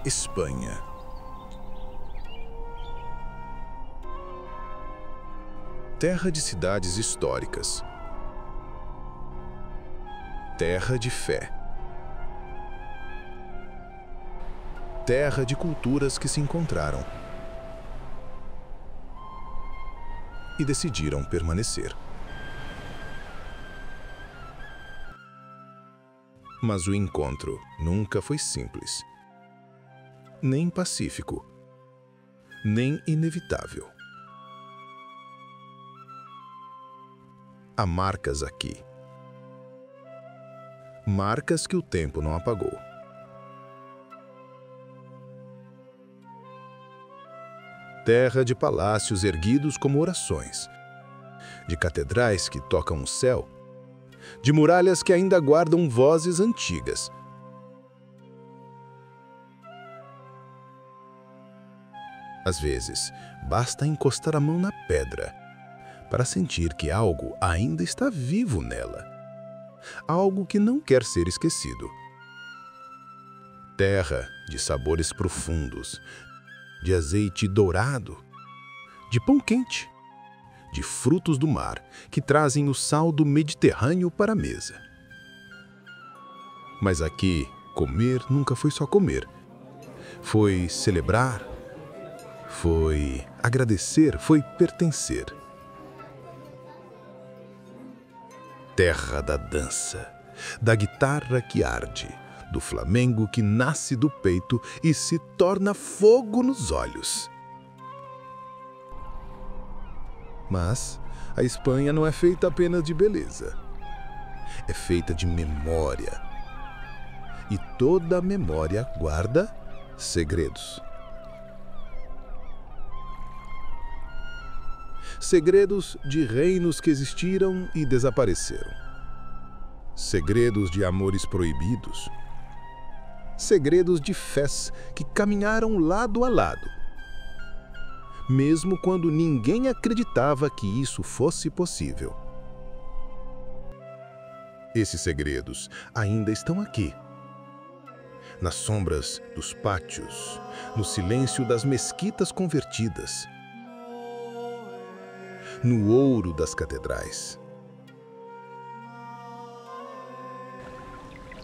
Espanha. Terra de cidades históricas. Terra de fé. Terra de culturas que se encontraram e decidiram permanecer. Mas o encontro nunca foi simples, nem pacífico, nem inevitável. Há marcas aqui. Marcas que o tempo não apagou. Terra de palácios erguidos como orações, de catedrais que tocam o céu, de muralhas que ainda guardam vozes antigas. Às vezes, basta encostar a mão na pedra para sentir que algo ainda está vivo nela, algo que não quer ser esquecido. Terra de sabores profundos, de azeite dourado, de pão quente, de frutos do mar que trazem o sal do Mediterrâneo para a mesa. Mas aqui, comer nunca foi só comer. Foi celebrar, foi agradecer, foi pertencer. Terra da dança, da guitarra que arde, do flamengo que nasce do peito e se torna fogo nos olhos. Mas a Espanha não é feita apenas de beleza. É feita de memória. E toda memória guarda segredos. Segredos de reinos que existiram e desapareceram. Segredos de amores proibidos. Segredos de fés que caminharam lado a lado, mesmo quando ninguém acreditava que isso fosse possível. Esses segredos ainda estão aqui, nas sombras dos pátios, no silêncio das mesquitas convertidas, no ouro das catedrais,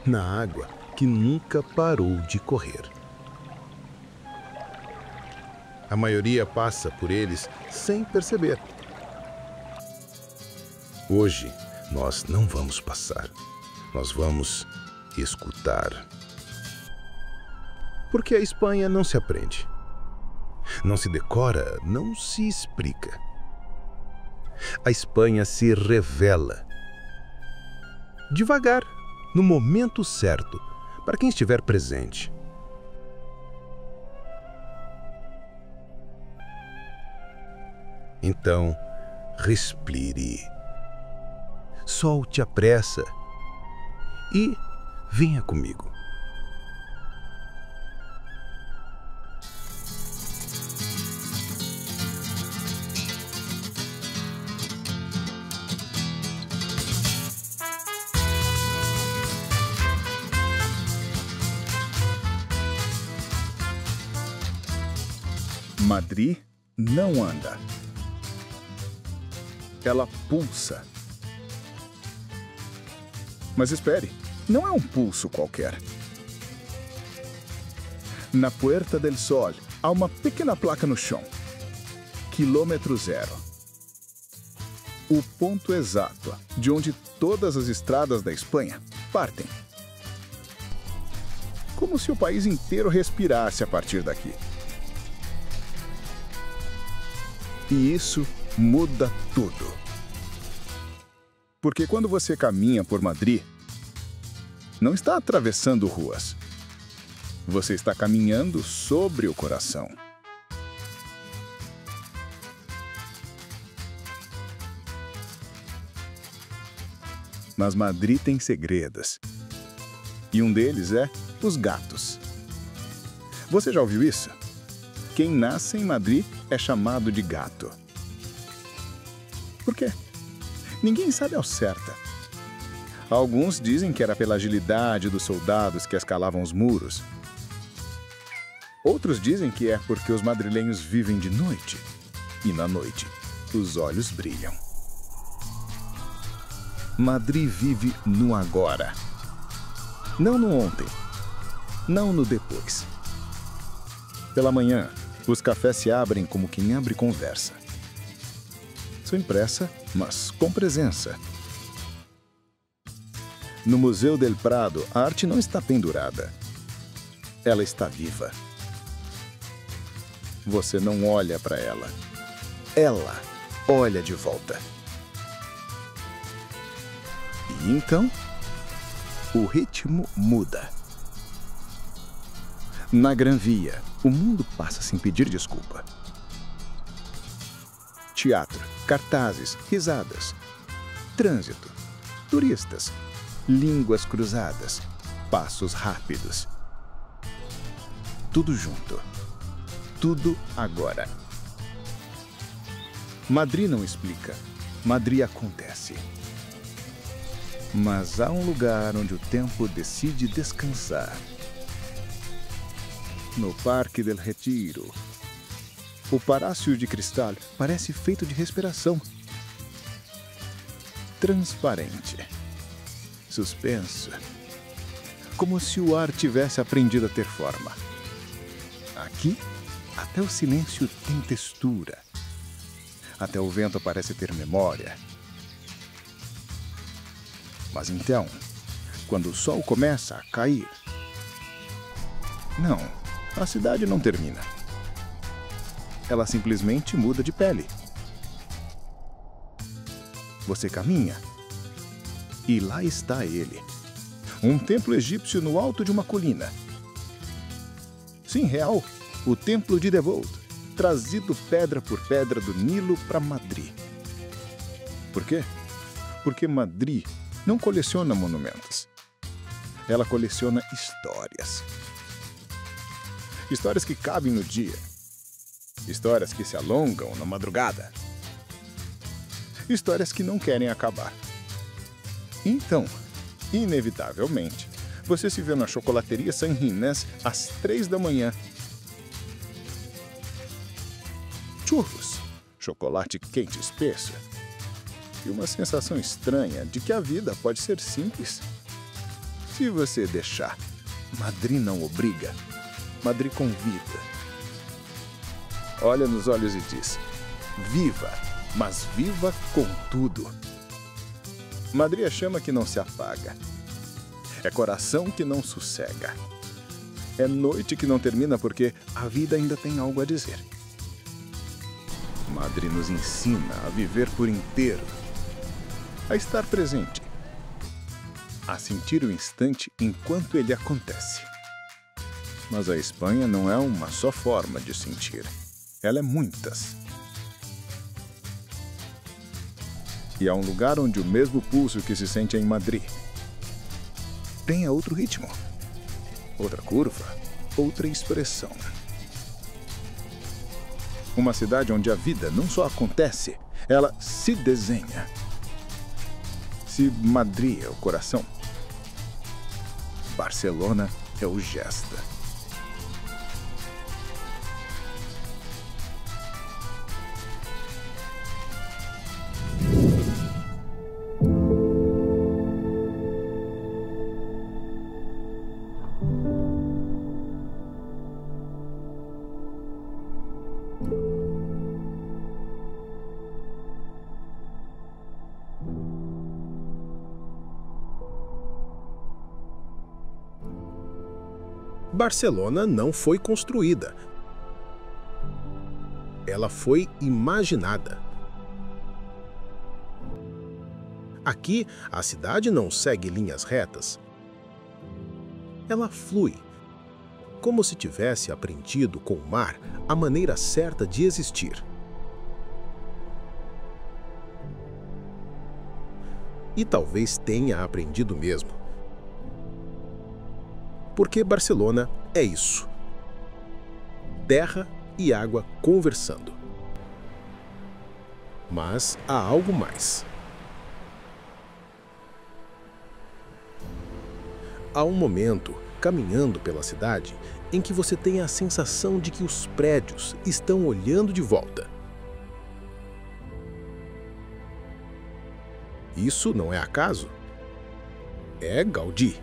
na água que nunca parou de correr. A maioria passa por eles sem perceber. Hoje, nós não vamos passar. Nós vamos escutar. Porque a Espanha não se aprende. Não se decora, não se explica. A Espanha se revela. Devagar, no momento certo, para quem estiver presente. Então, respire, solte a pressa e venha comigo. Madrid não anda. Ela pulsa. Mas espere, não é um pulso qualquer. Na Puerta del Sol há uma pequena placa no chão. Quilômetro zero. O ponto exato de onde todas as estradas da Espanha partem. Como se o país inteiro respirasse a partir daqui. E isso muda tudo. Porque quando você caminha por Madrid, não está atravessando ruas. Você está caminhando sobre o coração. Mas Madrid tem segredos. E um deles é os gatos. Você já ouviu isso? Quem nasce em Madrid é chamado de gato. Por quê? Ninguém sabe ao certo. Alguns dizem que era pela agilidade dos soldados que escalavam os muros. Outros dizem que é porque os madrilenhos vivem de noite, e na noite os olhos brilham. Madrid vive no agora. Não no ontem, não no depois. Pela manhã, os cafés se abrem como quem abre conversa. Sem pressa, mas com presença. No Museu del Prado, a arte não está pendurada. Ela está viva. Você não olha para ela. Ela olha de volta. E então, o ritmo muda. Na Gran Via, o mundo passa sem pedir desculpa. Teatro, cartazes, risadas, trânsito, turistas, línguas cruzadas, passos rápidos. Tudo junto. Tudo agora. Madrid não explica. Madrid acontece. Mas há um lugar onde o tempo decide descansar. No Parque del Retiro. O Palácio de Cristal parece feito de respiração. Transparente. Suspenso. Como se o ar tivesse aprendido a ter forma. Aqui, até o silêncio tem textura. Até o vento parece ter memória. Mas então, quando o sol começa a cair... Não, a cidade não termina. Ela simplesmente muda de pele. Você caminha e lá está ele. Um templo egípcio no alto de uma colina. Sim, real, o templo de Devold, trazido pedra por pedra do Nilo para Madrid. Por quê? Porque Madrid não coleciona monumentos. Ela coleciona histórias. Histórias que cabem no dia. Histórias que se alongam na madrugada. Histórias que não querem acabar. Então, inevitavelmente, você se vê na chocolateria San Ginés às 3 da manhã. Churros, chocolate quente espesso. E uma sensação estranha de que a vida pode ser simples. Se você deixar, Madrid não obriga, Madrid convida. Olha nos olhos e diz: viva, mas viva com tudo. Madrid é chama que não se apaga. É coração que não sossega. É noite que não termina porque a vida ainda tem algo a dizer. Madrid nos ensina a viver por inteiro, a estar presente, a sentir o instante enquanto ele acontece. Mas a Espanha não é uma só forma de sentir. Ela é muitas. E há um lugar onde o mesmo pulso que se sente em Madrid tenha outro ritmo, outra curva, outra expressão. Uma cidade onde a vida não só acontece, ela se desenha. Se Madrid é o coração, Barcelona é o gesto. Barcelona não foi construída. Ela foi imaginada. Aqui, a cidade não segue linhas retas. Ela flui, como se tivesse aprendido com o mar a maneira certa de existir. E talvez tenha aprendido mesmo. Porque Barcelona é isso. Terra e água conversando. Mas há algo mais. Há um momento caminhando pela cidade em que você tem a sensação de que os prédios estão olhando de volta. Isso não é acaso. É Gaudí.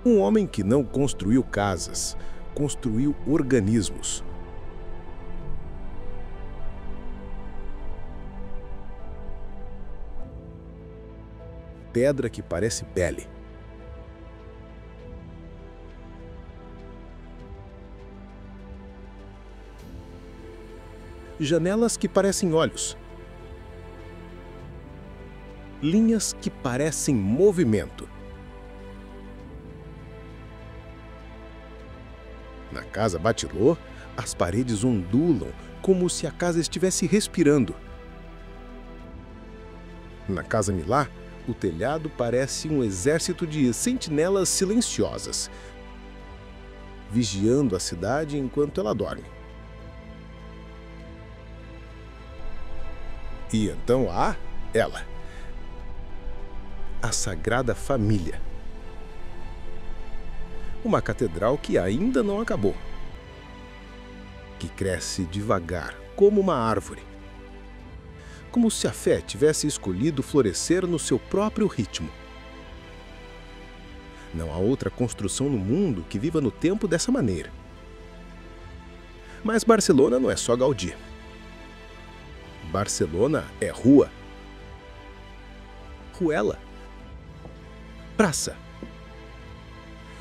Um homem que não construiu casas, construiu organismos. Pedra que parece pele. Janelas que parecem olhos. Linhas que parecem movimento. Na casa Batelot, as paredes ondulam como se a casa estivesse respirando. Na casa Milá, o telhado parece um exército de sentinelas silenciosas, vigiando a cidade enquanto ela dorme. E então há ela, a Sagrada Família. Uma catedral que ainda não acabou, que cresce devagar, como uma árvore. Como se a fé tivesse escolhido florescer no seu próprio ritmo. Não há outra construção no mundo que viva no tempo dessa maneira. Mas Barcelona não é só Gaudí. Barcelona é rua, ruela, praça.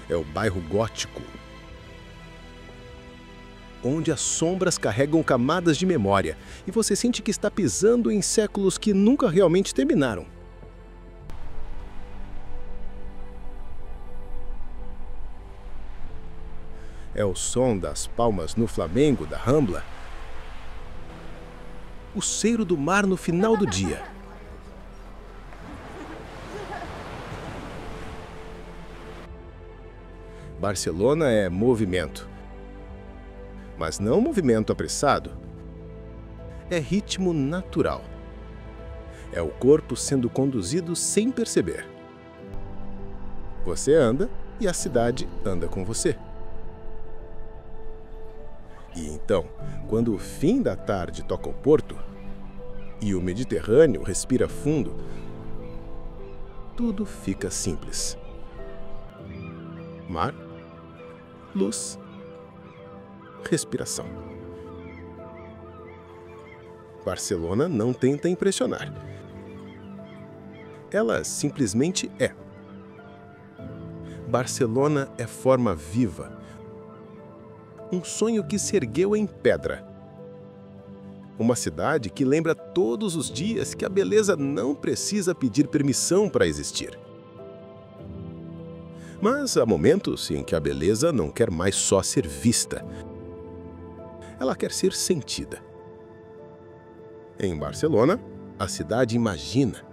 É o bairro gótico, onde as sombras carregam camadas de memória e você sente que está pisando em séculos que nunca realmente terminaram. É o som das palmas no Flamengo da Rambla, o cheiro do mar no final do dia. Barcelona é movimento. Mas não movimento apressado. É ritmo natural. É o corpo sendo conduzido sem perceber. Você anda e a cidade anda com você. E então, quando o fim da tarde toca o porto e o Mediterrâneo respira fundo, tudo fica simples. Mar, luz, respiração. Barcelona não tenta impressionar. Ela simplesmente é. Barcelona é forma viva. Um sonho que se ergueu em pedra. Uma cidade que lembra todos os dias que a beleza não precisa pedir permissão para existir. Mas há momentos em que a beleza não quer mais só ser vista. Ela quer ser sentida. Em Barcelona, a cidade imagina,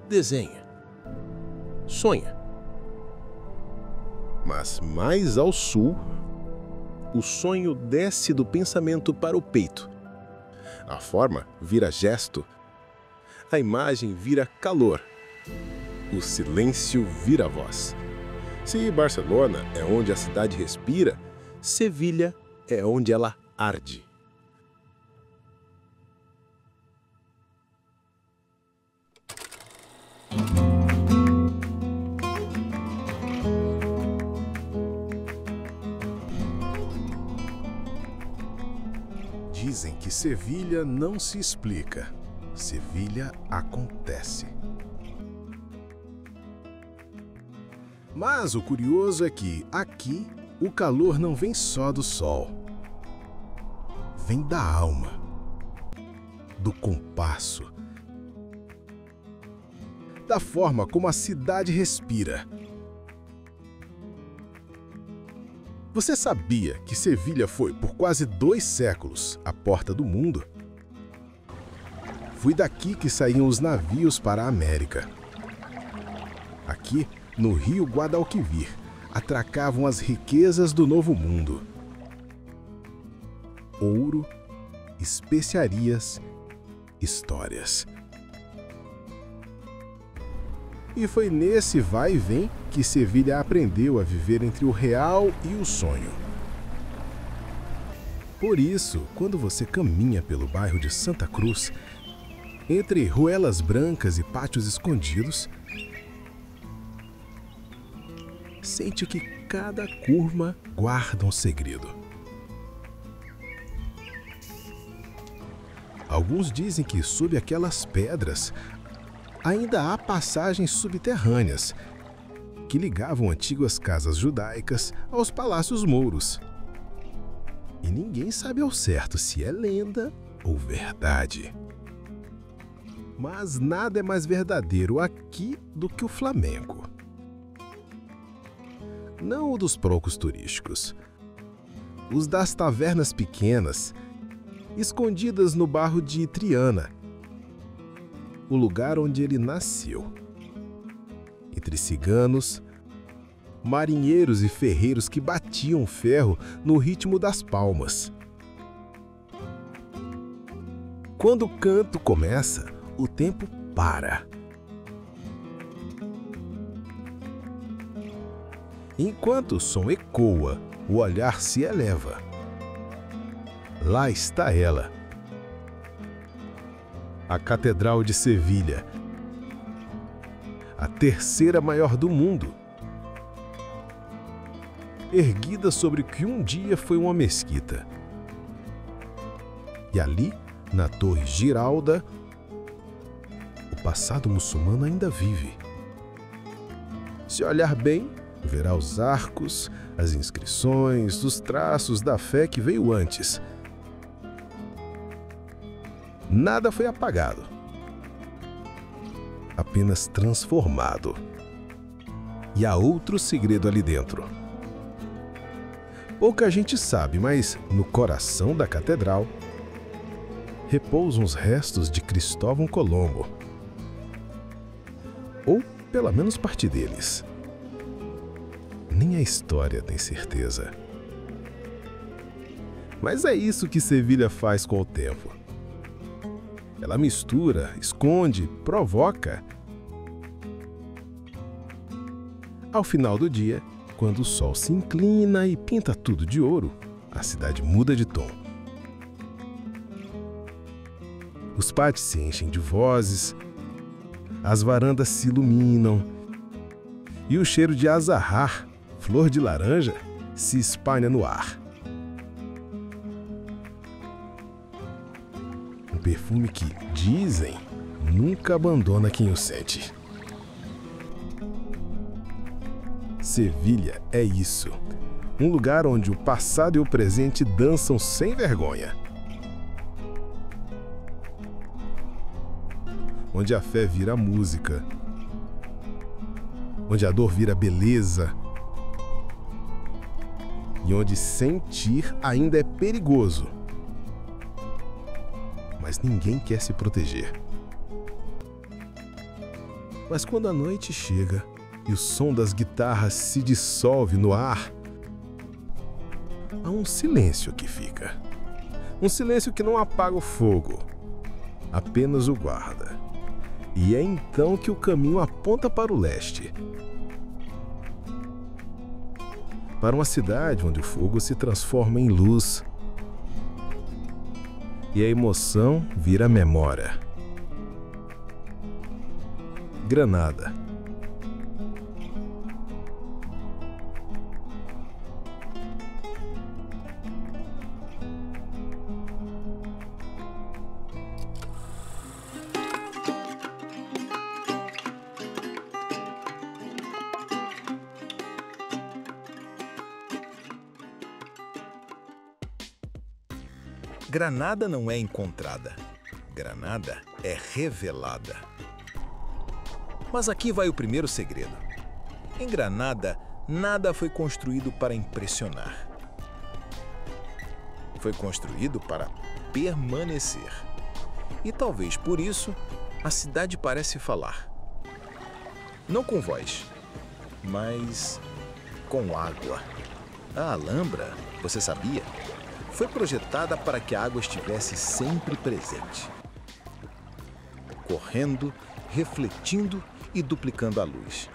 desenha, sonha. Mas mais ao sul, o sonho desce do pensamento para o peito. A forma vira gesto, a imagem vira calor, o silêncio vira voz. Se Barcelona é onde a cidade respira, Sevilha é onde ela arde. Dizem que Sevilha não se explica. Sevilha acontece. Mas o curioso é que, aqui, o calor não vem só do sol. Vem da alma, do compasso, da forma como a cidade respira. Você sabia que Sevilha foi, por quase 2 séculos, a porta do mundo? Foi daqui que saíam os navios para a América. Aqui, no rio Guadalquivir, atracavam as riquezas do Novo Mundo. Ouro, especiarias, histórias. E foi nesse vai e vem que Sevilha aprendeu a viver entre o real e o sonho. Por isso, quando você caminha pelo bairro de Santa Cruz, entre ruelas brancas e pátios escondidos, sente que cada curva guarda um segredo. Alguns dizem que sob aquelas pedras ainda há passagens subterrâneas que ligavam antigas casas judaicas aos palácios mouros. E ninguém sabe ao certo se é lenda ou verdade. Mas nada é mais verdadeiro aqui do que o flamenco. Não o dos procos turísticos. Os das tavernas pequenas, escondidas no bairro de Triana, o lugar onde ele nasceu. Entre ciganos, marinheiros e ferreiros que batiam ferro no ritmo das palmas. Quando o canto começa, o tempo para. Enquanto o som ecoa, o olhar se eleva. Lá está ela, a Catedral de Sevilha, a terceira maior do mundo, erguida sobre o que um dia foi uma mesquita. E ali, na Torre Giralda, o passado muçulmano ainda vive. Se olhar bem, verá os arcos, as inscrições, os traços da fé que veio antes. Nada foi apagado, apenas transformado. E há outro segredo ali dentro. Pouca gente sabe, mas no coração da catedral repousam os restos de Cristóvão Colombo. Ou pelo menos parte deles. Nem a história tem certeza. Mas é isso que Sevilha faz com o tempo. Ela mistura, esconde, provoca. Ao final do dia, quando o sol se inclina e pinta tudo de ouro, a cidade muda de tom. Os pátios se enchem de vozes, as varandas se iluminam e o cheiro de azahar, flor de laranja, se espalha no ar. Um perfume que, dizem, nunca abandona quem o sente. Sevilha é isso. Um lugar onde o passado e o presente dançam sem vergonha. Onde a fé vira música. Onde a dor vira beleza. E onde sentir ainda é perigoso. Mas ninguém quer se proteger. Mas quando a noite chega e o som das guitarras se dissolve no ar, há um silêncio que fica. Um silêncio que não apaga o fogo, apenas o guarda. E é então que o caminho aponta para o leste. Para uma cidade onde o fogo se transforma em luz e a emoção vira memória. Granada. Granada não é encontrada, Granada é revelada. Mas aqui vai o primeiro segredo. Em Granada, nada foi construído para impressionar. Foi construído para permanecer. E talvez por isso, a cidade parece falar. Não com voz, mas com água. A Alhambra, você sabia? Foi projetada para que a água estivesse sempre presente. Correndo, refletindo e duplicando a luz.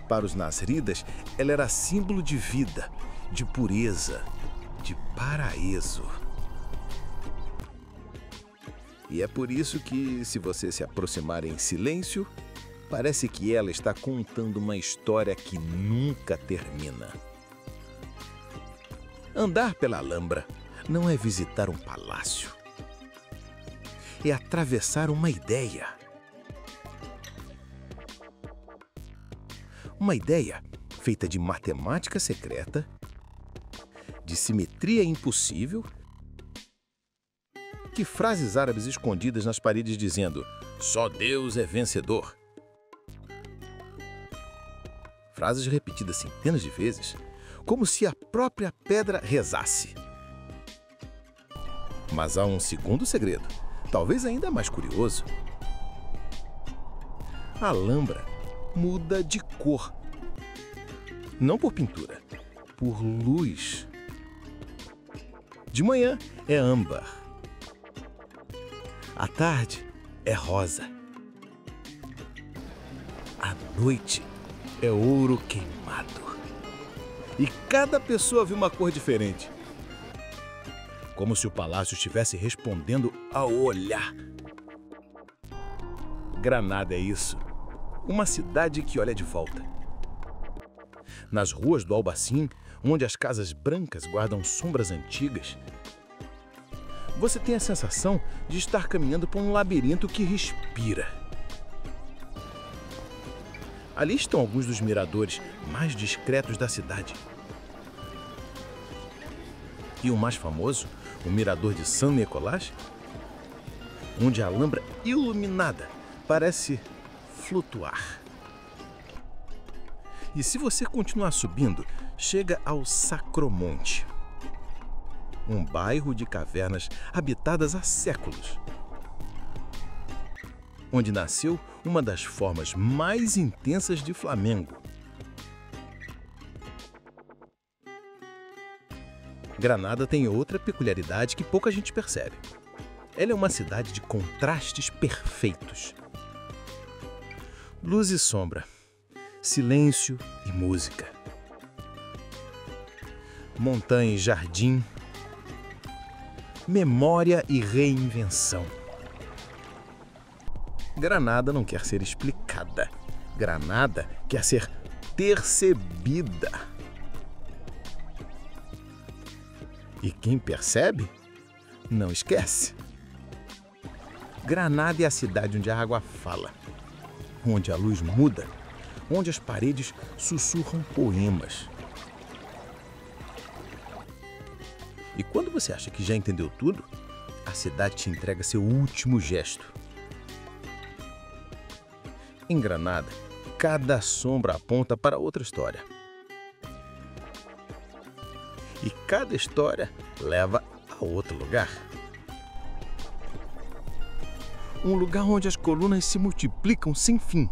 Para os nasridas, ela era símbolo de vida, de pureza, de paraíso. E é por isso que, se você se aproximar em silêncio, parece que ela está contando uma história que nunca termina. Andar pela Alhambra não é visitar um palácio. É atravessar uma ideia. Uma ideia feita de matemática secreta, de simetria impossível, de frases árabes escondidas nas paredes dizendo "Só Deus é vencedor". Frases repetidas centenas de vezes, como se a própria pedra rezasse. Mas há um segundo segredo, talvez ainda mais curioso. A Alhambra muda de cor. Não por pintura, por luz. De manhã é âmbar. À tarde é rosa. À noite é ouro queimado. E cada pessoa viu uma cor diferente. Como se o palácio estivesse respondendo ao olhar. Granada é isso. Uma cidade que olha de volta. Nas ruas do Albaicín, onde as casas brancas guardam sombras antigas, você tem a sensação de estar caminhando por um labirinto que respira. Ali estão alguns dos miradores mais discretos da cidade. E o mais famoso, o mirador de Saint-Nicolas, onde a Alhambra iluminada parece flutuar. E se você continuar subindo, chega ao Sacromonte, um bairro de cavernas habitadas há séculos, onde nasceu uma das formas mais intensas de Flamengo. Granada tem outra peculiaridade que pouca gente percebe. Ela é uma cidade de contrastes perfeitos. Luz e sombra, silêncio e música. Montanha e jardim, memória e reinvenção. Granada não quer ser explicada. Granada quer ser percebida. E quem percebe, não esquece. Granada é a cidade onde a água fala, onde a luz muda, onde as paredes sussurram poemas. E quando você acha que já entendeu tudo, a cidade te entrega seu último gesto. Em Granada, cada sombra aponta para outra história. E cada história leva a outro lugar. Um lugar onde as colunas se multiplicam sem fim.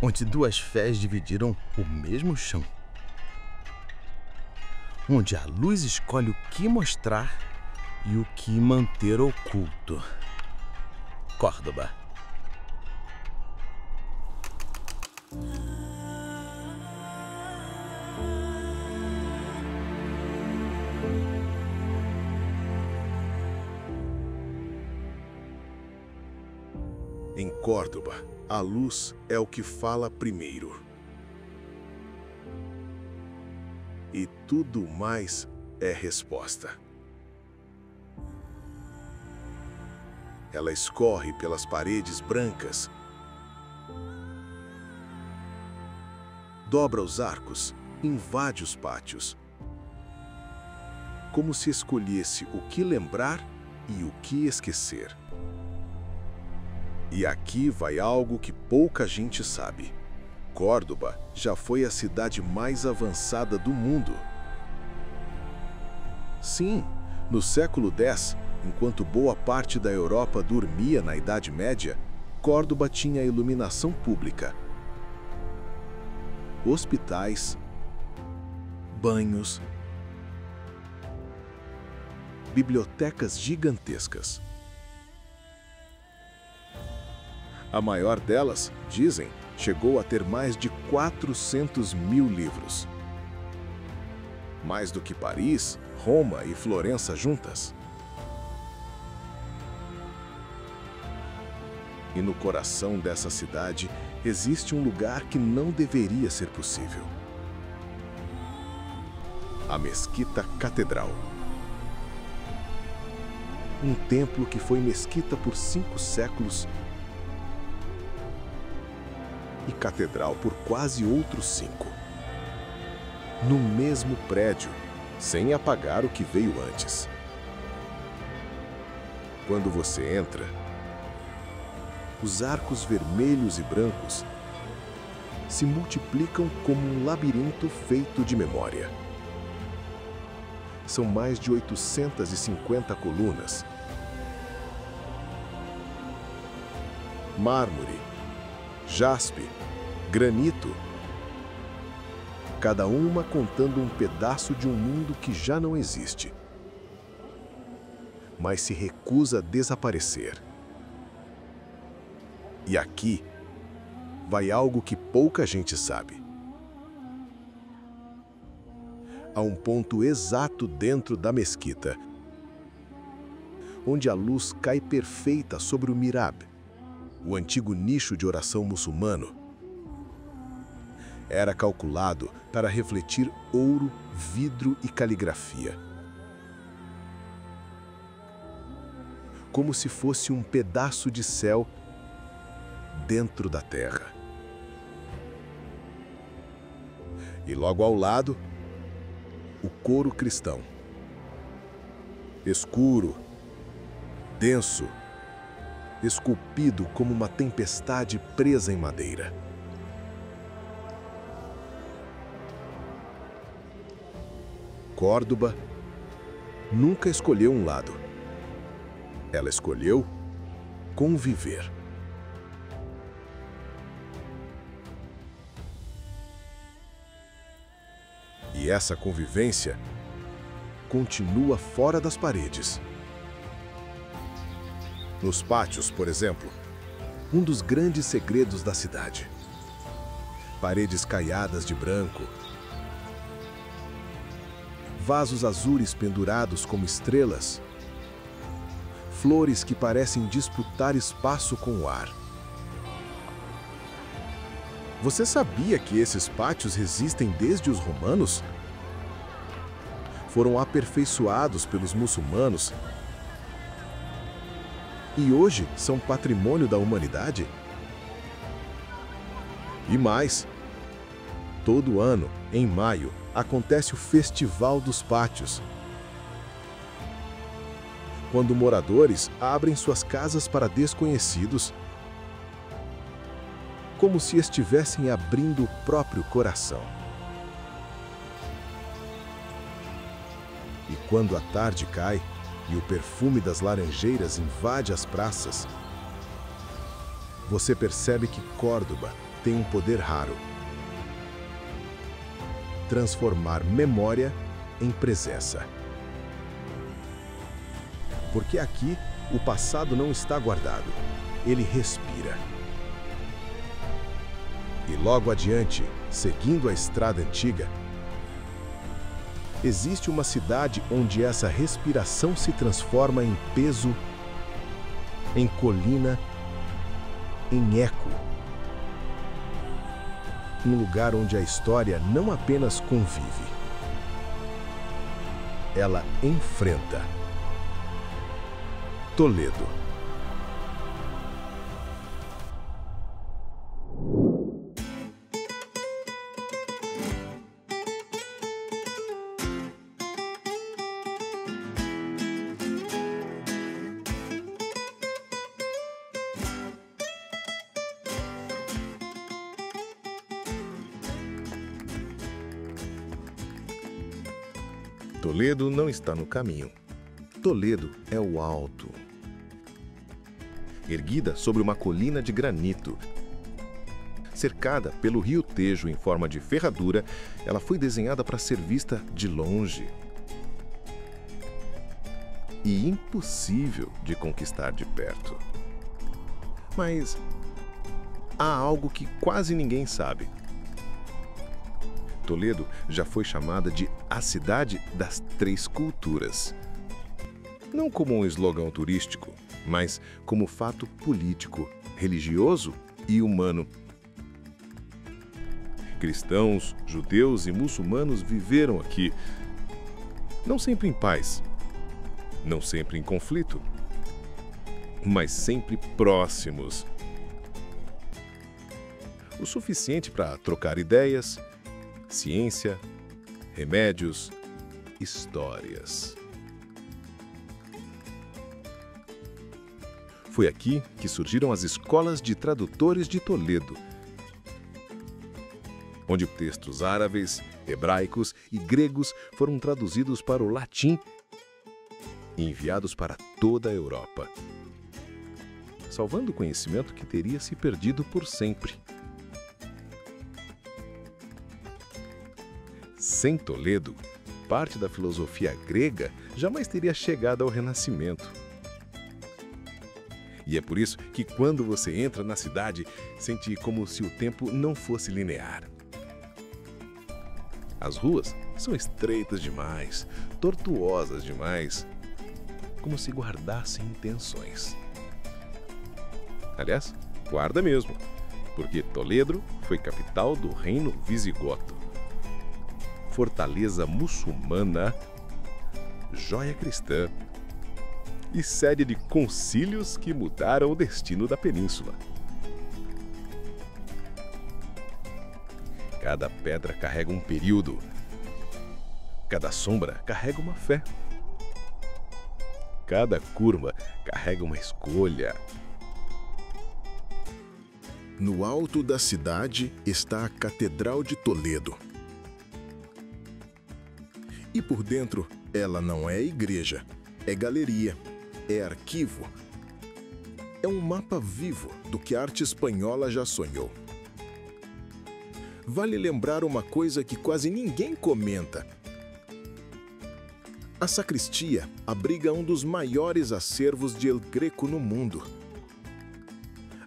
Onde duas fés dividiram o mesmo chão. Onde a luz escolhe o que mostrar e o que manter oculto. Córdoba. Em Córdoba, a luz é o que fala primeiro. E tudo mais é resposta. Ela escorre pelas paredes brancas, dobra os arcos, invade os pátios, como se escolhesse o que lembrar e o que esquecer. E aqui vai algo que pouca gente sabe. Córdoba já foi a cidade mais avançada do mundo. Sim, no século X, enquanto boa parte da Europa dormia na Idade Média, Córdoba tinha iluminação pública, hospitais, banhos, bibliotecas gigantescas. A maior delas, dizem, chegou a ter mais de 400.000 livros. Mais do que Paris, Roma e Florença juntas. E no coração dessa cidade existe um lugar que não deveria ser possível. A Mesquita Catedral. Um templo que foi mesquita por 5 séculos e catedral por quase outros 5. No mesmo prédio, sem apagar o que veio antes. Quando você entra, os arcos vermelhos e brancos se multiplicam como um labirinto feito de memória. São mais de 850 colunas. Mármore, jaspe, granito. Cada uma contando um pedaço de um mundo que já não existe, mas se recusa a desaparecer. E aqui vai algo que pouca gente sabe. Há um ponto exato dentro da mesquita, onde a luz cai perfeita sobre o mihrab, o antigo nicho de oração muçulmano. Era calculado para refletir ouro, vidro e caligrafia. Como se fosse um pedaço de céu dentro da terra. E logo ao lado, o coro cristão. Escuro, denso, esculpido como uma tempestade presa em madeira. Córdoba nunca escolheu um lado. Ela escolheu conviver. E essa convivência continua fora das paredes. Nos pátios, por exemplo, um dos grandes segredos da cidade. Paredes caiadas de branco, vasos azuis pendurados como estrelas, flores que parecem disputar espaço com o ar. Você sabia que esses pátios resistem desde os romanos? Foram aperfeiçoados pelos muçulmanos e hoje são patrimônio da humanidade? E mais, todo ano, em maio, acontece o Festival dos Pátios, quando moradores abrem suas casas para desconhecidos, como se estivessem abrindo o próprio coração. E quando a tarde cai e o perfume das laranjeiras invade as praças, você percebe que Córdoba tem um poder raro: transformar memória em presença. Porque aqui o passado não está guardado, ele respira. E logo adiante, seguindo a estrada antiga, existe uma cidade onde essa respiração se transforma em peso, em colina, em eco. Um lugar onde a história não apenas convive, ela enfrenta. Toledo. Toledo não está no caminho. Toledo é o alto. Erguida sobre uma colina de granito, cercada pelo rio Tejo em forma de ferradura, ela foi desenhada para ser vista de longe. E impossível de conquistar de perto. Mas há algo que quase ninguém sabe. Toledo já foi chamada de a cidade das três culturas. Não como um slogan turístico, mas como fato político, religioso e humano. Cristãos, judeus e muçulmanos viveram aqui, não sempre em paz, não sempre em conflito, mas sempre próximos. O suficiente para trocar ideias, ciência, remédios, histórias. Foi aqui que surgiram as escolas de tradutores de Toledo, onde textos árabes, hebraicos e gregos foram traduzidos para o latim e enviados para toda a Europa, salvando o conhecimento que teria se perdido por sempre. Sem Toledo, parte da filosofia grega jamais teria chegado ao Renascimento. E é por isso que quando você entra na cidade, sente como se o tempo não fosse linear. As ruas são estreitas demais, tortuosas demais, como se guardassem intenções. Aliás, guarda mesmo, porque Toledo foi capital do reino visigoto, fortaleza muçulmana, joia cristã e série de concílios que mudaram o destino da península. Cada pedra carrega um período, cada sombra carrega uma fé, cada curva carrega uma escolha. No alto da cidade está a Catedral de Toledo. E por dentro, ela não é igreja, é galeria, é arquivo. É um mapa vivo do que a arte espanhola já sonhou. Vale lembrar uma coisa que quase ninguém comenta. A sacristia abriga um dos maiores acervos de El Greco no mundo.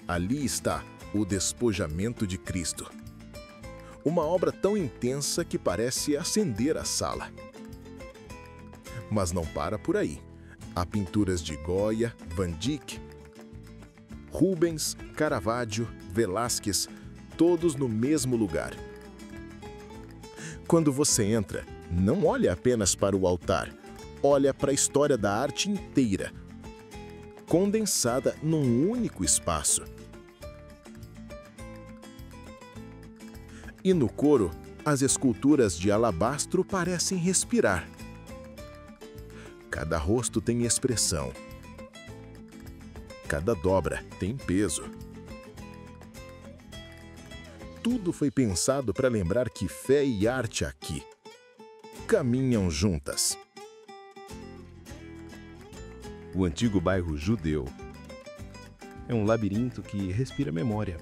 Ali está o Despojamento de Cristo. Uma obra tão intensa que parece acender a sala. Mas não para por aí. Há pinturas de Goya, Van Dyck, Rubens, Caravaggio, Velázquez, todos no mesmo lugar. Quando você entra, não olha apenas para o altar, olha para a história da arte inteira, condensada num único espaço. E no coro, as esculturas de alabastro parecem respirar. Cada rosto tem expressão. Cada dobra tem peso. Tudo foi pensado para lembrar que fé e arte aqui caminham juntas. O antigo bairro judeu é um labirinto que respira memória.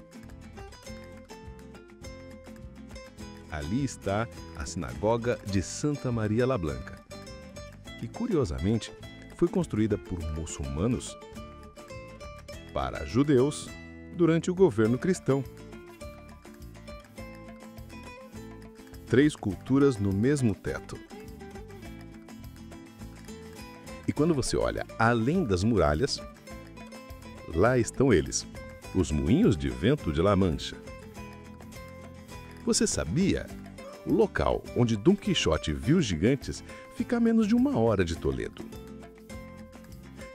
Ali está a sinagoga de Santa Maria la Blanca, que curiosamente foi construída por muçulmanos para judeus durante o governo cristão. Três culturas no mesmo teto. E quando você olha além das muralhas, lá estão eles, os moinhos de vento de La Mancha. Você sabia? O local onde Dom Quixote viu os gigantes fica a menos de 1 hora de Toledo.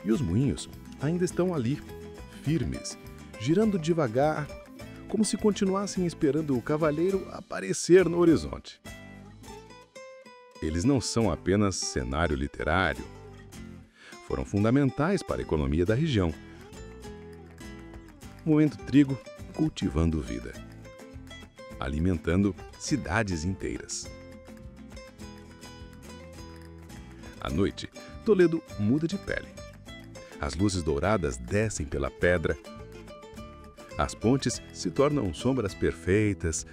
E os moinhos ainda estão ali, firmes, girando devagar, como se continuassem esperando o cavaleiro aparecer no horizonte. Eles não são apenas cenário literário. Foram fundamentais para a economia da região, moendo trigo, cultivando vida, alimentando cidades inteiras. À noite, Toledo muda de pele. As luzes douradas descem pela pedra. As pontes se tornam sombras perfeitas.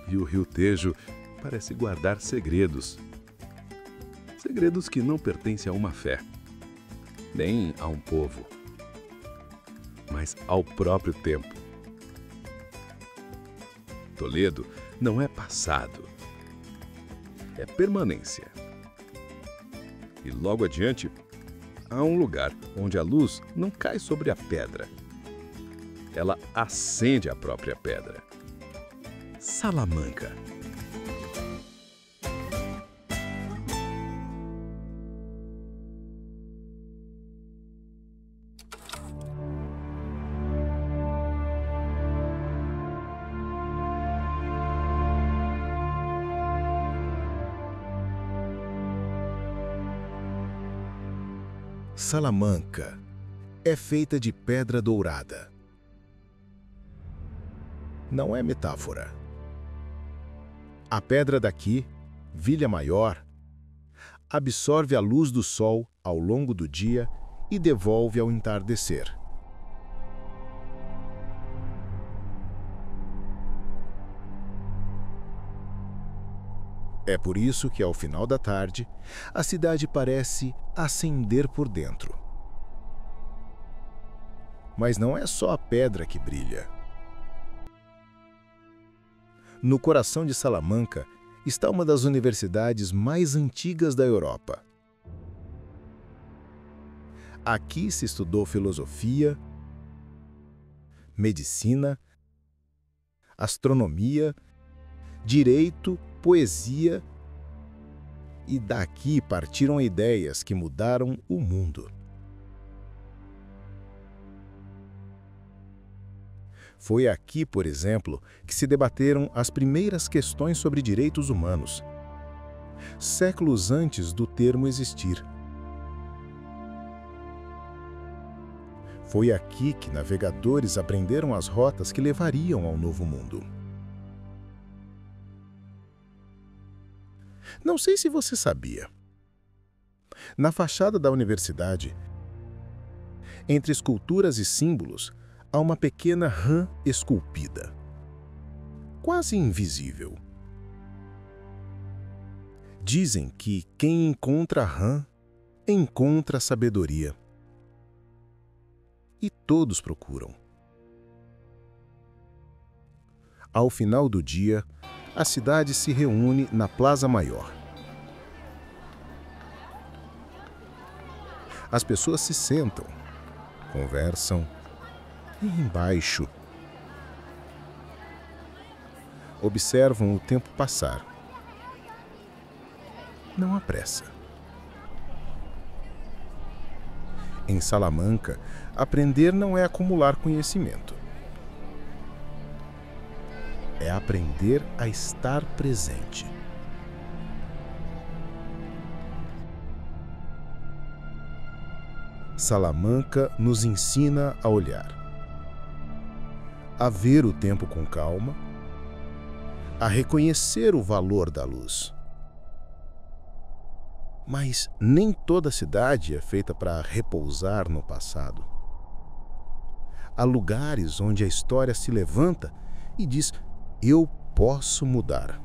E o rio Tejo parece guardar segredos. Segredos que não pertencem a uma fé, nem a um povo, mas ao próprio tempo. Toledo não é passado, é permanência. E logo adiante, há um lugar onde a luz não cai sobre a pedra. Ela acende a própria pedra. Salamanca. Salamanca é feita de pedra dourada. Não é metáfora. A pedra daqui, Vilha Maior, absorve a luz do sol ao longo do dia e devolve ao entardecer. É por isso que, ao final da tarde, a cidade parece acender por dentro. Mas não é só a pedra que brilha. No coração de Salamanca está uma das universidades mais antigas da Europa. Aqui se estudou filosofia, medicina, astronomia, direito, poesia, e daqui partiram ideias que mudaram o mundo. Foi aqui, por exemplo, que se debateram as primeiras questões sobre direitos humanos, séculos antes do termo existir. Foi aqui que navegadores aprenderam as rotas que levariam ao Novo Mundo. Não sei se você sabia. Na fachada da universidade, entre esculturas e símbolos, há uma pequena rã esculpida, quase invisível. Dizem que quem encontra a rã, encontra a sabedoria. E todos procuram. Ao final do dia, a cidade se reúne na Plaza Maior. As pessoas se sentam, conversam, e embaixo observam o tempo passar. Não há pressa. Em Salamanca, aprender não é acumular conhecimento. É aprender a estar presente. Salamanca nos ensina a olhar, a ver o tempo com calma, a reconhecer o valor da luz. Mas nem toda cidade é feita para repousar no passado. Há lugares onde a história se levanta e diz: eu posso mudar.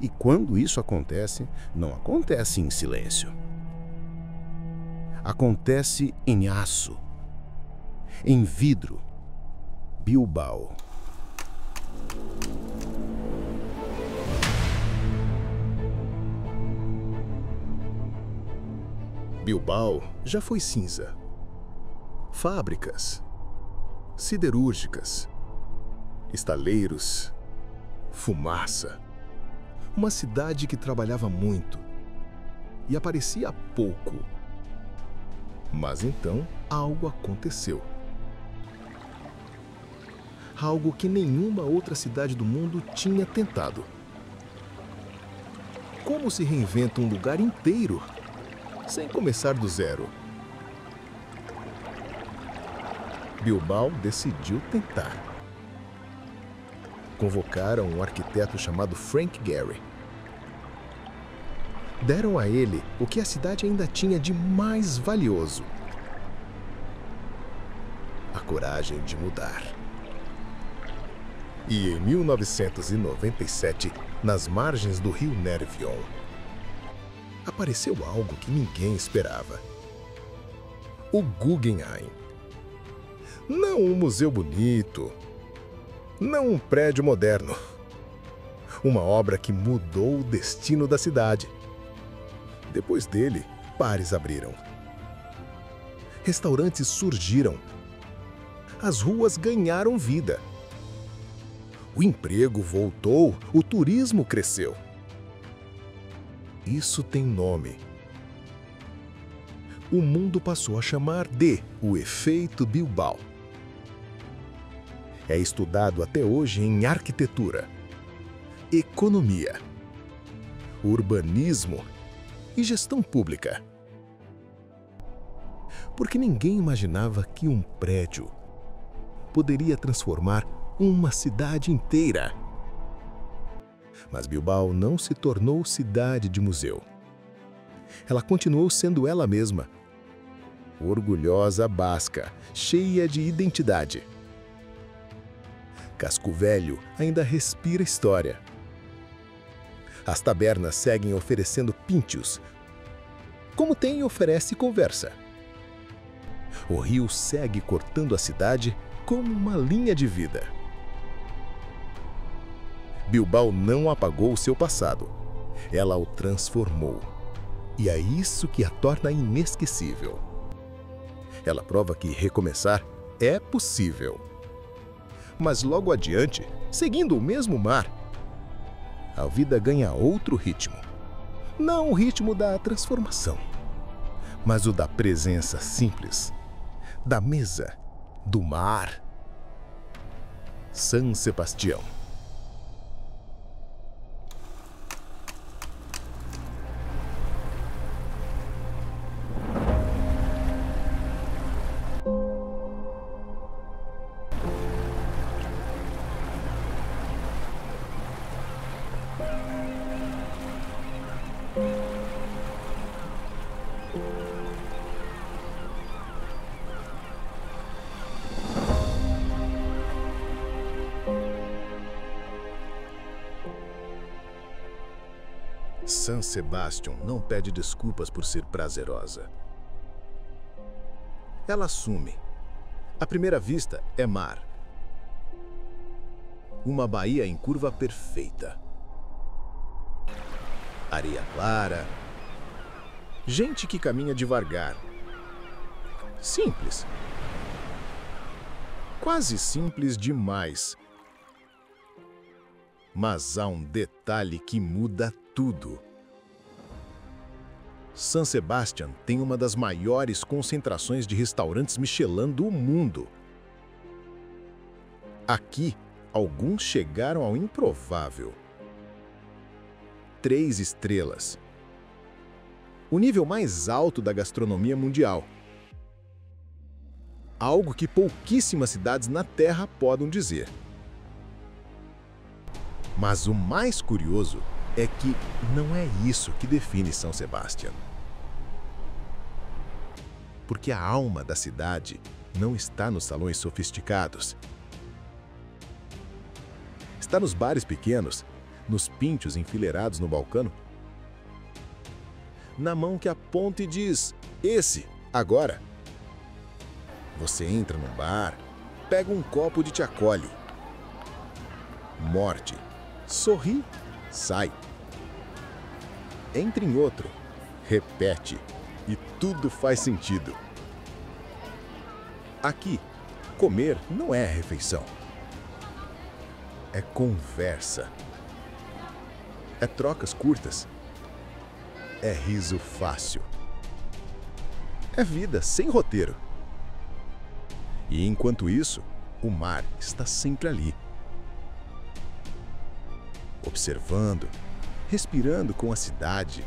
E quando isso acontece, não acontece em silêncio. Acontece em aço, em vidro. Bilbao. Bilbao já foi cinza. Fábricas, siderúrgicas, estaleiros, fumaça. Uma cidade que trabalhava muito e aparecia pouco. Mas então algo aconteceu. Algo que nenhuma outra cidade do mundo tinha tentado. Como se reinventa um lugar inteiro, sem começar do zero? Bilbao decidiu tentar. Convocaram um arquiteto chamado Frank Gehry. Deram a ele o que a cidade ainda tinha de mais valioso: a coragem de mudar. E em 1997, nas margens do rio Nervion, apareceu algo que ninguém esperava: o Guggenheim. Não um museu bonito, Não um prédio moderno. Uma obra que mudou o destino da cidade. Depois dele, bares abriram. Restaurantes surgiram. As ruas ganharam vida. O emprego voltou, o turismo cresceu. Isso tem nome. O mundo passou a chamar de o efeito Bilbao. É estudado até hoje em arquitetura, economia, urbanismo e gestão pública. Porque ninguém imaginava que um prédio poderia transformar uma cidade inteira. Mas Bilbao não se tornou cidade de museu. Ela continuou sendo ela mesma, orgulhosa basca, cheia de identidade. Casco Velho ainda respira história. As tabernas seguem oferecendo píntios, como tem e oferece conversa. O rio segue cortando a cidade como uma linha de vida. Bilbao não apagou o seu passado, ela o transformou. E é isso que a torna inesquecível. Ela prova que recomeçar é possível. Mas logo adiante, seguindo o mesmo mar, a vida ganha outro ritmo. Não o ritmo da transformação, mas o da presença simples, da mesa, do mar. San Sebastião. San Sebastião não pede desculpas por ser prazerosa. Ela assume. À primeira vista, é mar. Uma baía em curva perfeita. Areia clara. Gente que caminha devagar. Simples. Quase simples demais. Mas há um detalhe que muda tudo. San Sebastián tem uma das maiores concentrações de restaurantes Michelin do mundo. Aqui, alguns chegaram ao improvável. 3 estrelas. O nível mais alto da gastronomia mundial. Algo que pouquíssimas cidades na Terra podem dizer. Mas o mais curioso é que não é isso que define São Sebastião. Porque a alma da cidade não está nos salões sofisticados. Está nos bares pequenos, nos píntios enfileirados no balcão. Na mão que aponta e diz, esse, agora. Você entra num bar, pega um copo de te acolhe. Morde, sorri, sai. Entra em outro, repete, e tudo faz sentido. Aqui, comer não é refeição. É conversa. É trocas curtas. É riso fácil. É vida sem roteiro. E enquanto isso, o mar está sempre ali. Observando, respirando com a cidade.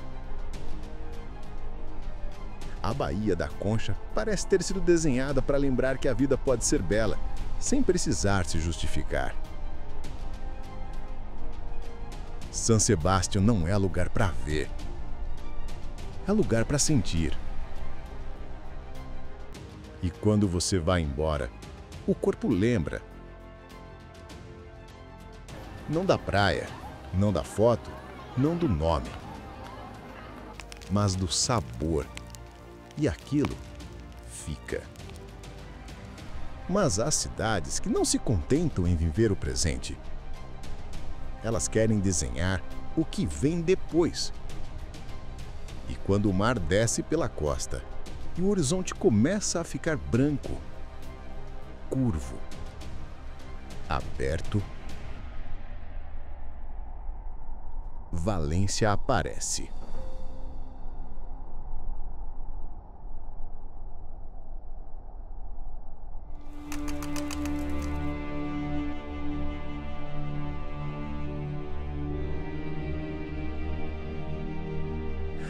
A Baía da Concha parece ter sido desenhada para lembrar que a vida pode ser bela, sem precisar se justificar. San Sebastião não é lugar para ver. É lugar para sentir. E quando você vai embora, o corpo lembra. Não da praia, não da foto, não do nome, mas do sabor. E aquilo fica. Mas há cidades que não se contentam em viver o presente. Elas querem desenhar o que vem depois. E quando o mar desce pela costa e o horizonte começa a ficar branco, curvo, aberto, Valência aparece.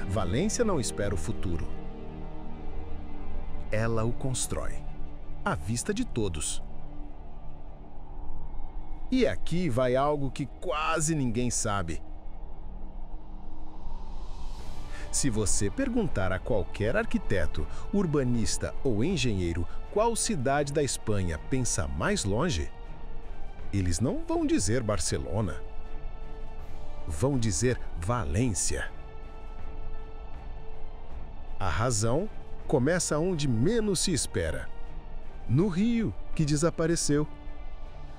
Valência não espera o futuro. Ela o constrói, à vista de todos. E aqui vai algo que quase ninguém sabe. Se você perguntar a qualquer arquiteto, urbanista ou engenheiro qual cidade da Espanha pensa mais longe, eles não vão dizer Barcelona. Vão dizer Valência. A razão começa onde menos se espera. No rio, que desapareceu.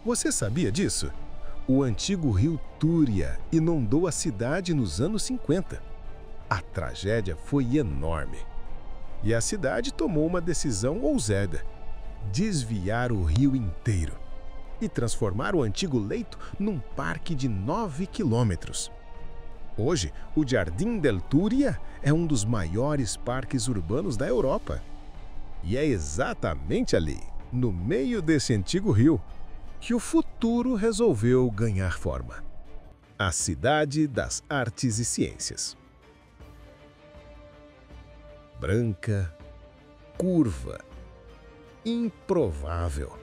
Você sabia disso? O antigo rio Túria inundou a cidade nos anos 50. A tragédia foi enorme. E a cidade tomou uma decisão ousada: desviar o rio inteiro e transformar o antigo leito num parque de 9 quilômetros. Hoje, o Jardim del Túria é um dos maiores parques urbanos da Europa. E é exatamente ali, no meio desse antigo rio, que o futuro resolveu ganhar forma. A Cidade das Artes e Ciências. Branca, curva, improvável.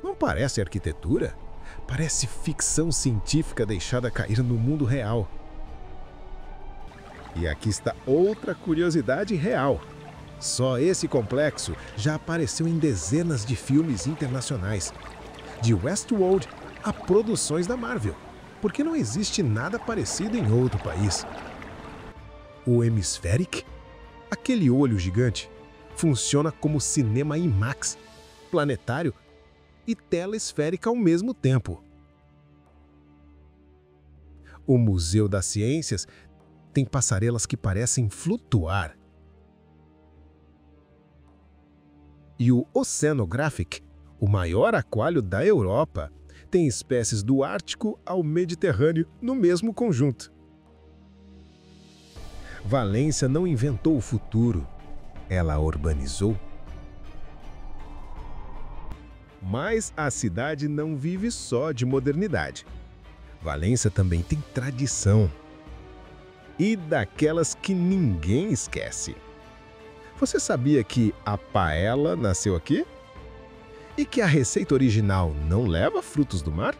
Não parece arquitetura? Parece ficção científica deixada cair no mundo real. E aqui está outra curiosidade real. Só esse complexo já apareceu em dezenas de filmes internacionais. De Westworld a produções da Marvel, porque não existe nada parecido em outro país. O Hemispheric, aquele olho gigante, funciona como cinema IMAX, planetário e tela esférica ao mesmo tempo. O Museu das Ciências tem passarelas que parecem flutuar. E o Oceanographic, o maior aquário da Europa, tem espécies do Ártico ao Mediterrâneo no mesmo conjunto. Valência não inventou o futuro, ela a urbanizou. Mas a cidade não vive só de modernidade. Valência também tem tradição. E daquelas que ninguém esquece. Você sabia que a paella nasceu aqui? E que a receita original não leva frutos do mar?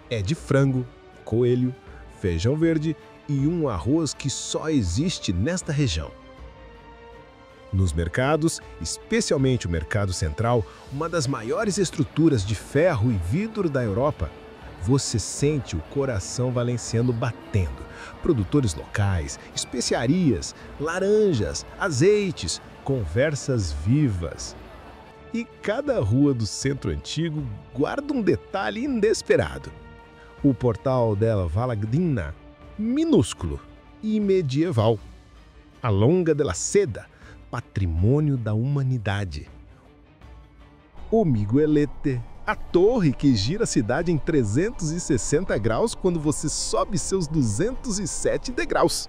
É de frango, coelho, feijão verde e um arroz que só existe nesta região. Nos mercados, especialmente o Mercado Central, uma das maiores estruturas de ferro e vidro da Europa, você sente o coração valenciano batendo. Produtores locais, especiarias, laranjas, azeites, conversas vivas. E cada rua do centro antigo guarda um detalhe inesperado. O portal della Valadina, minúsculo e medieval. A Longa della Seda, patrimônio da humanidade. O Miguelete, a torre que gira a cidade em 360 graus quando você sobe seus 207 degraus.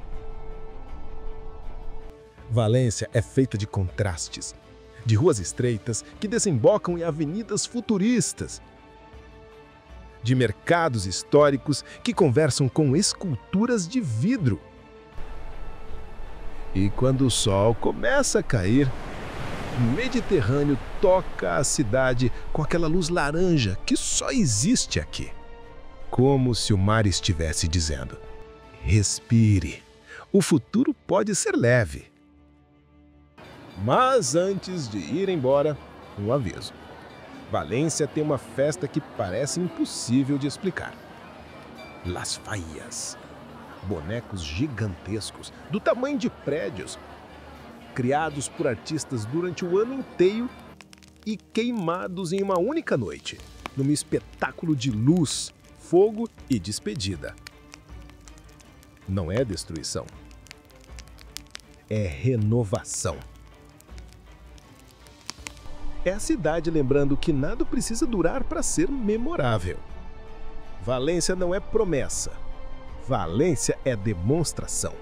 Valência é feita de contrastes, de ruas estreitas que desembocam em avenidas futuristas, de mercados históricos que conversam com esculturas de vidro. E quando o sol começa a cair, o Mediterrâneo toca a cidade com aquela luz laranja que só existe aqui. Como se o mar estivesse dizendo: respire, o futuro pode ser leve. Mas antes de ir embora, um aviso. Valência tem uma festa que parece impossível de explicar. Las Fallas. Bonecos gigantescos, do tamanho de prédios, criados por artistas durante o ano inteiro e queimados em uma única noite, num espetáculo de luz, fogo e despedida. Não é destruição. É renovação. É a cidade lembrando que nada precisa durar para ser memorável. Valência não é promessa. Valência é demonstração.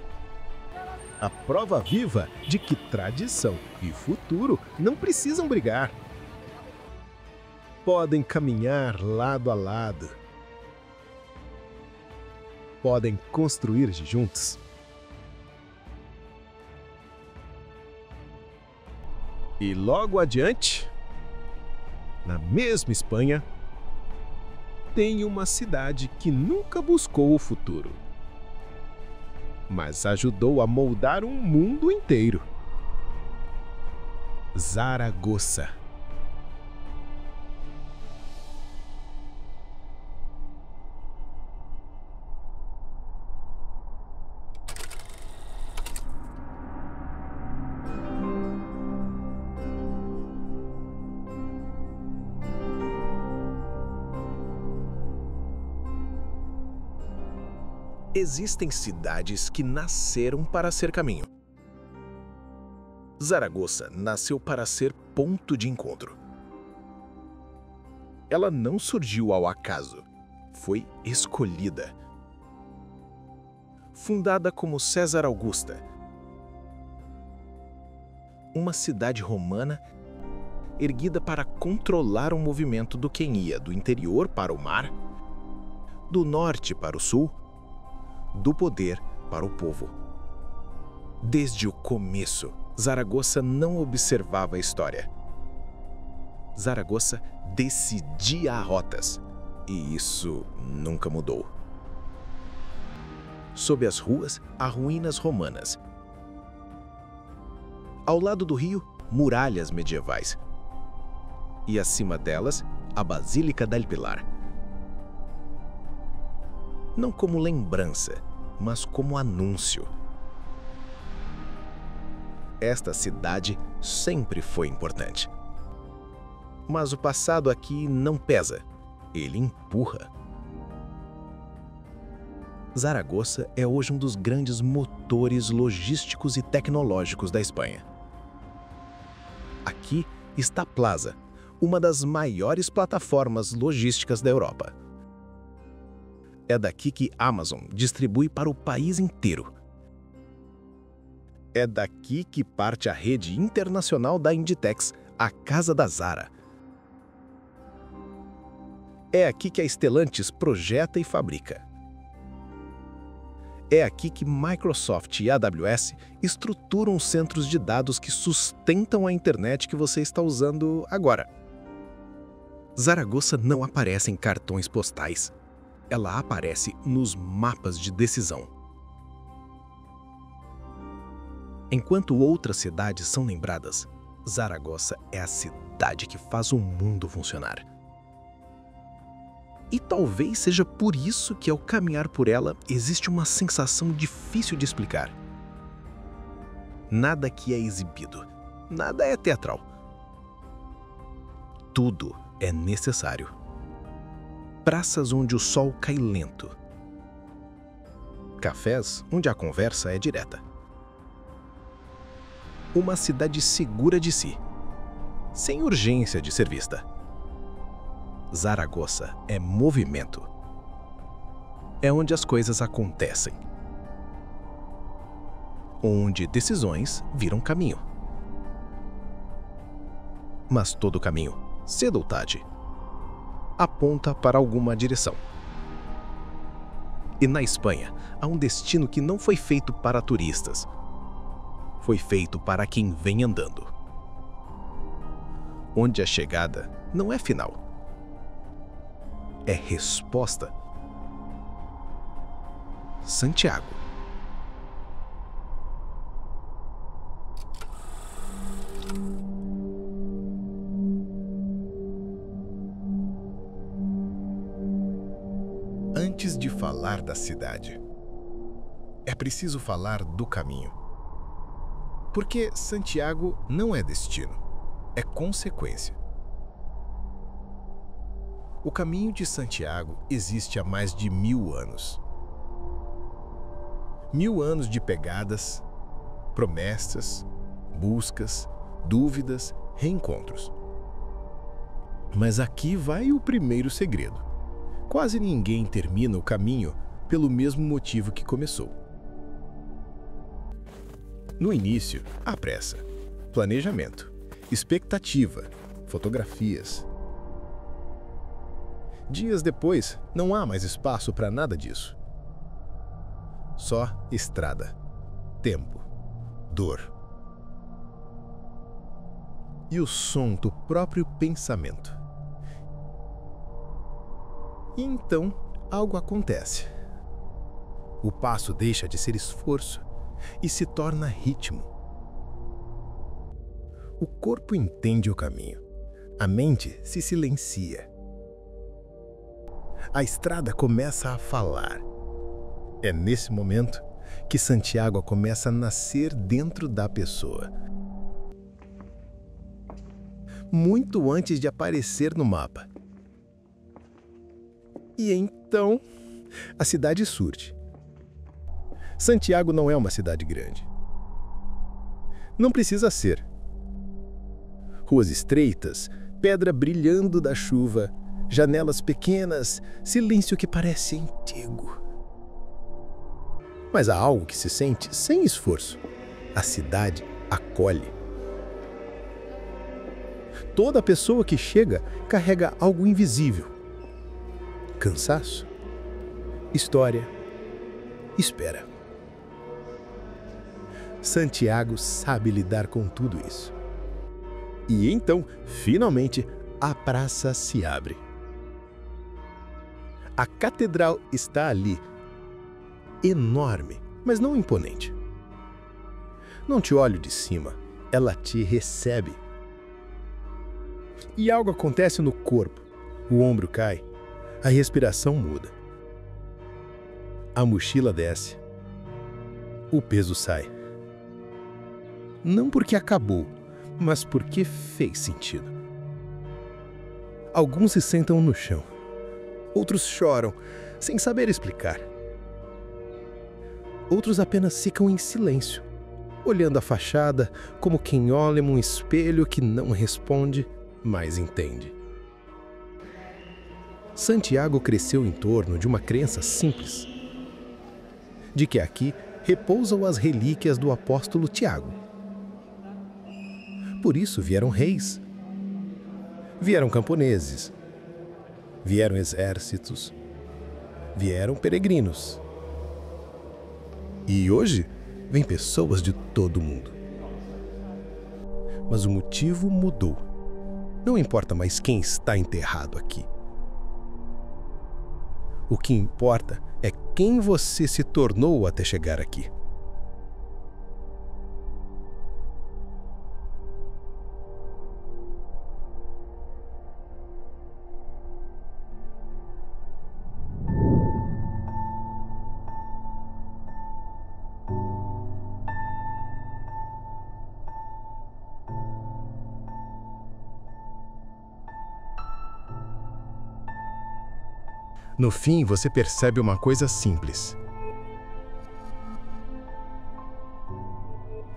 A prova viva de que tradição e futuro não precisam brigar. Podem caminhar lado a lado. Podem construir juntos. E logo adiante, na mesma Espanha, tem uma cidade que nunca buscou o futuro, mas ajudou a moldar um mundo inteiro. Zaragoza. Existem cidades que nasceram para ser caminho. Zaragoza nasceu para ser ponto de encontro. Ela não surgiu ao acaso, foi escolhida. Fundada como César Augusta, uma cidade romana erguida para controlar o movimento do quem ia do interior para o mar, do norte para o sul, do poder para o povo. Desde o começo, Zaragoza não observava a história. Zaragoza decidia rotas, e isso nunca mudou. Sob as ruas, há ruínas romanas. Ao lado do rio, muralhas medievais. E acima delas, a Basílica del Pilar. Não como lembrança, mas como anúncio. Esta cidade sempre foi importante. Mas o passado aqui não pesa, ele empurra. Zaragoza é hoje um dos grandes motores logísticos e tecnológicos da Espanha. Aqui está a Plaza, uma das maiores plataformas logísticas da Europa. É daqui que Amazon distribui para o país inteiro. É daqui que parte a rede internacional da Inditex, a Casa da Zara. É aqui que a Stellantis projeta e fabrica. É aqui que Microsoft e AWS estruturam os centros de dados que sustentam a internet que você está usando agora. Zaragoza não aparece em cartões postais. Ela aparece nos mapas de decisão. Enquanto outras cidades são lembradas, Zaragoza é a cidade que faz o mundo funcionar. E talvez seja por isso que, ao caminhar por ela, existe uma sensação difícil de explicar. Nada aqui é exibido, nada é teatral. Tudo é necessário. Praças onde o sol cai lento. Cafés onde a conversa é direta. Uma cidade segura de si, sem urgência de ser vista. Zaragoza é movimento. É onde as coisas acontecem. Onde decisões viram caminho. Mas todo caminho, cedo ou tarde, aponta para alguma direção. E na Espanha, há um destino que não foi feito para turistas. Foi feito para quem vem andando. Onde a chegada não é final. É resposta. Santiago. Antes de falar da cidade, é preciso falar do caminho. Porque Santiago não é destino, é consequência. O caminho de Santiago existe há mais de 1000 anos. 1000 anos de pegadas, promessas, buscas, dúvidas, reencontros. Mas aqui vai o primeiro segredo. Quase ninguém termina o caminho pelo mesmo motivo que começou. No início, há pressa, planejamento, expectativa, fotografias. Dias depois, não há mais espaço para nada disso. Só estrada, tempo, dor. E o som do próprio pensamento. E então, algo acontece. O passo deixa de ser esforço e se torna ritmo. O corpo entende o caminho. A mente se silencia. A estrada começa a falar. É nesse momento que Santiago começa a nascer dentro da pessoa. Muito antes de aparecer no mapa. E então, a cidade surge. Santiago não é uma cidade grande. Não precisa ser. Ruas estreitas, pedra brilhando da chuva, janelas pequenas, silêncio que parece antigo. Mas há algo que se sente sem esforço. A cidade acolhe. Toda pessoa que chega carrega algo invisível. Cansaço, história, espera. Santiago sabe lidar com tudo isso. E então, finalmente, a praça se abre. A catedral está ali, enorme, mas não imponente. Não te olho de cima, ela te recebe. E algo acontece no corpo. O ombro cai, a respiração muda. A mochila desce, o peso sai. Não porque acabou, mas porque fez sentido. Alguns se sentam no chão, outros choram, sem saber explicar. Outros apenas ficam em silêncio, olhando a fachada como quem olha um espelho que não responde, mas entende. Santiago cresceu em torno de uma crença simples, de que aqui repousam as relíquias do apóstolo Tiago. Por isso vieram reis, vieram camponeses, vieram exércitos, vieram peregrinos. E hoje vêm pessoas de todo o mundo. Mas o motivo mudou. Não importa mais quem está enterrado aqui. O que importa é quem você se tornou até chegar aqui. No fim, você percebe uma coisa simples.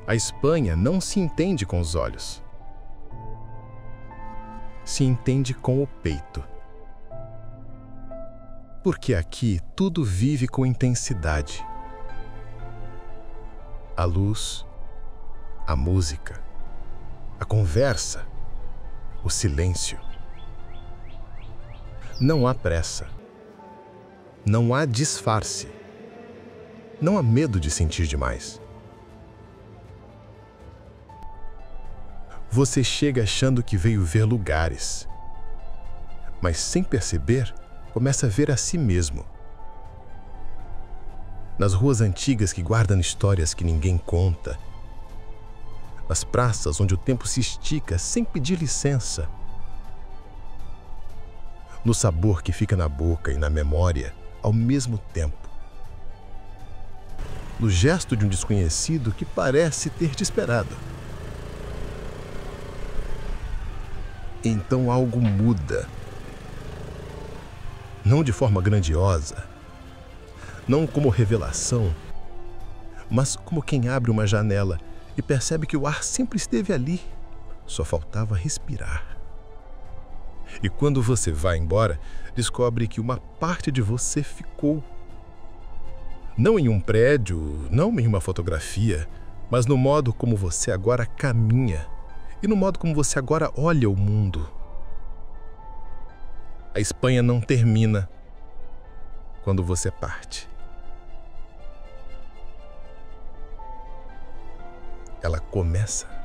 A Espanha não se entende com os olhos. Se entende com o peito. Porque aqui tudo vive com intensidade. A luz, a música, a conversa, o silêncio. Não há pressa. Não há disfarce. Não há medo de sentir demais. Você chega achando que veio ver lugares, mas sem perceber, começa a ver a si mesmo. Nas ruas antigas que guardam histórias que ninguém conta, nas praças onde o tempo se estica sem pedir licença, no sabor que fica na boca e na memória ao mesmo tempo, no gesto de um desconhecido que parece ter te esperado. Então algo muda. não de forma grandiosa, não como revelação, mas como quem abre uma janela e percebe que o ar sempre esteve ali, só faltava respirar. E quando você vai embora, descobre que uma parte de você ficou. Não em um prédio, não em uma fotografia, mas no modo como você agora caminha e no modo como você agora olha o mundo. A Espanha não termina quando você parte. Ela começa.